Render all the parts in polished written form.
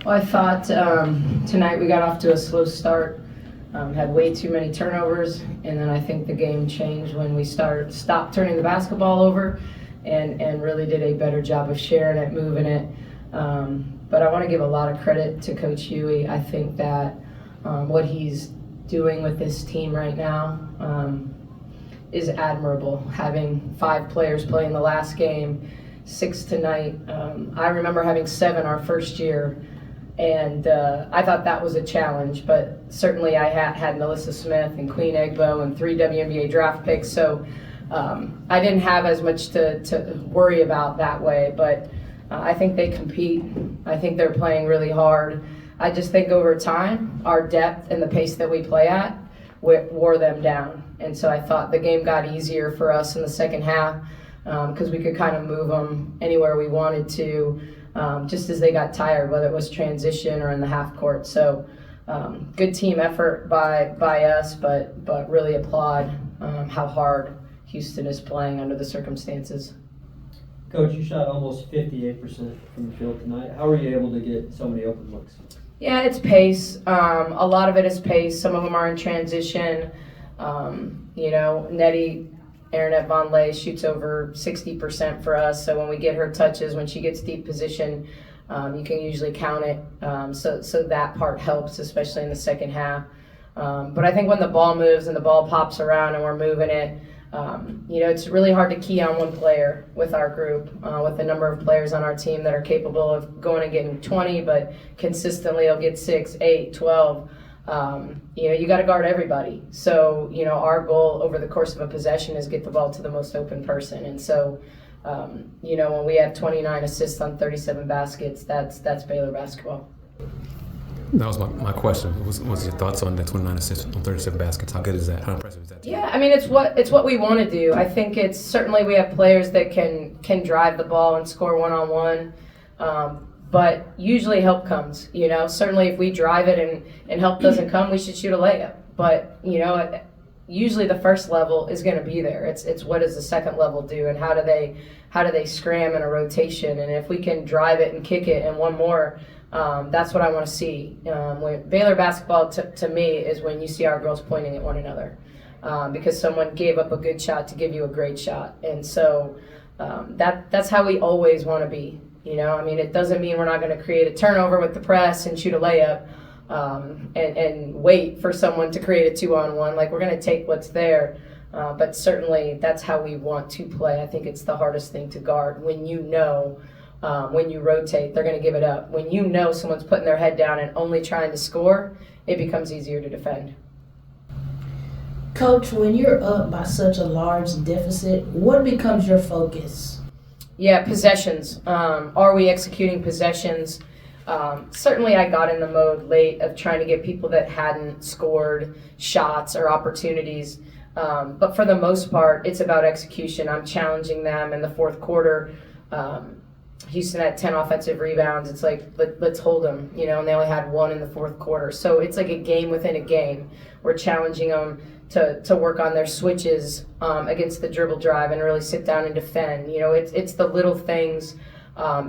Well, I thought tonight we got off to a slow start, had way too many turnovers, and then I think the game changed when we stopped turning the basketball over and really did a better job of sharing it, moving it. But I want to give a lot of credit to Coach Huey. I think that what he's doing with this team right now is admirable. Having 5 players play in the last game, 6 tonight. I remember having 7 our first year. And I thought that was a challenge, but certainly I had Melissa Smith and Queen Egbo and 3 WNBA draft picks, so I didn't have as much to worry about that way, but I think they compete. I think they're playing really hard. I just think over time, our depth and the pace that we play at wore them down, and so I thought the game got easier for us in the second half because we could kind of move them anywhere we wanted to. Just as they got tired, whether it was transition or in the half court. So good team effort by us, but really applaud how hard Houston is playing under the circumstances. Coach, you shot almost 58% from the field tonight. How were you able to get so many open looks? Yeah, it's pace. A lot of it is pace. Some of them are in transition. Nettie Aaronette Von Lay shoots over 60% for us, so when we get her touches, when she gets deep position, you can usually count it. So that part helps, especially in the second half. But I think when the ball moves and the ball pops around and we're moving it, it's really hard to key on one player with our group, with the number of players on our team that are capable of going and getting 20, but consistently they'll get 6, 8, 12. You got to guard everybody. So, our goal over the course of a possession is get the ball to the most open person. And so, when we have 29 assists on 37 baskets, that's Baylor basketball. That was my question. What's your thoughts on that 29 assists on 37 baskets? How good is that? How impressive is that? Yeah, I mean, it's what we want to do. I think it's certainly we have players that can drive the ball and score one-on-one. But usually help comes, Certainly if we drive it and help doesn't come, we should shoot a layup. But, usually the first level is going to be there. It's what does the second level do, and how do they scram in a rotation? And if we can drive it and kick it and one more, that's what I want to see. When Baylor basketball, to me, is when you see our girls pointing at one another because someone gave up a good shot to give you a great shot. And so that's how we always want to be. It doesn't mean we're not going to create a turnover with the press and shoot a layup and wait for someone to create a 2-on-1. Like, we're going to take what's there. But certainly that's how we want to play. I think it's the hardest thing to guard when when you rotate, they're going to give it up. When someone's putting their head down and only trying to score, it becomes easier to defend. Coach, when you're up by such a large deficit, what becomes your focus? Yeah, possessions. Are we executing possessions? Certainly I got in the mode late of trying to get people that hadn't scored shots or opportunities. But for the most part, it's about execution. I'm challenging them in the fourth quarter. Houston had 10 offensive rebounds. It's like, let's hold them, and they only had 1 in the fourth quarter. So it's like a game within a game. We're challenging them to work on their switches against the dribble drive and really sit down and defend. It's the little things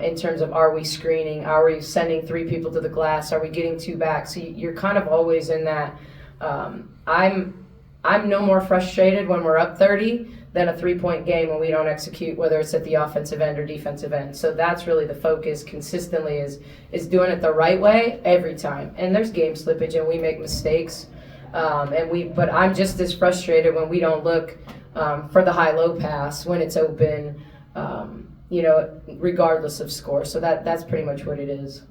in terms of, are we screening? Are we sending 3 people to the glass? Are we getting 2 back? So you're kind of always in that. I'm no more frustrated when we're up 30 than a 3-point game when we don't execute, whether it's at the offensive end or defensive end. So that's really the focus consistently is doing it the right way every time. And there's game slippage and we make mistakes. But I'm just as frustrated when we don't look for the high-low pass when it's open, regardless of score. So that's pretty much what it is.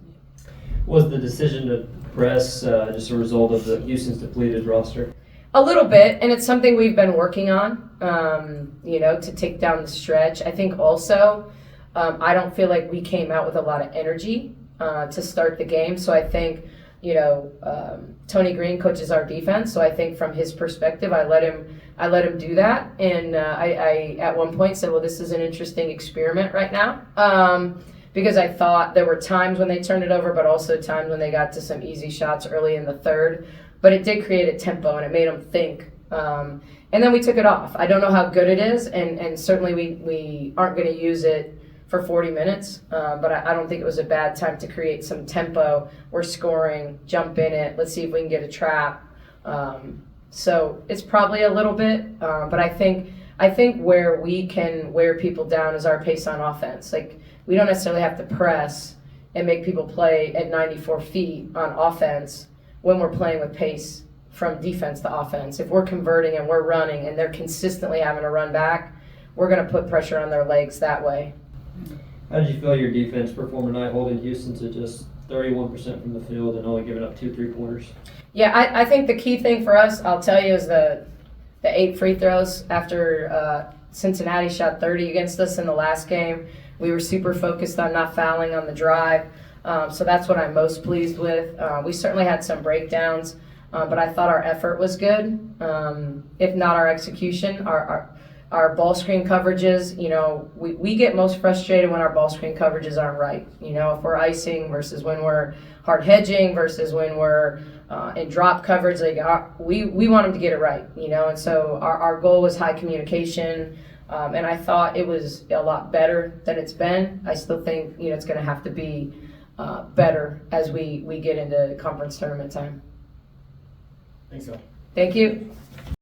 Was the decision to press just a result of the Houston's depleted roster? A little bit, and it's something we've been working on, to take down the stretch. I think also, I don't feel like we came out with a lot of energy to start the game. So I think, Tony Green coaches our defense. So I think from his perspective, I let him do that. And I at one point said, well, this is an interesting experiment right now. Because I thought there were times when they turned it over, but also times when they got to some easy shots early in the third. But it did create a tempo, and it made them think. And then we took it off. I don't know how good it is, and certainly we aren't going to use it for 40 minutes, but I don't think it was a bad time to create some tempo. We're scoring, jump in it, let's see if we can get a trap. So it's probably a little bit, but I think where we can wear people down is our pace on offense. Like, we don't necessarily have to press and make people play at 94 feet on offense when we're playing with pace from defense to offense. If we're converting and we're running and they're consistently having to run back, we're going to put pressure on their legs that way. How did you feel your defense performed tonight, holding Houston to just 31% from the field and only giving up 2 3-pointers? Yeah, I think the key thing for us, I'll tell you, is the 8 free throws after Cincinnati shot 30 against us in the last game. We were super focused on not fouling on the drive, so that's what I'm most pleased with. We certainly had some breakdowns, but I thought our effort was good, if not our execution. Our ball screen coverages, we get most frustrated when our ball screen coverages aren't right. If we're icing versus when we're hard hedging versus when we're in drop coverage, we want them to get it right, and so our goal was high communication, and I thought it was a lot better than it's been. I still think, it's going to have to be better as we get into conference tournament time. Thanks, Al. Thank you.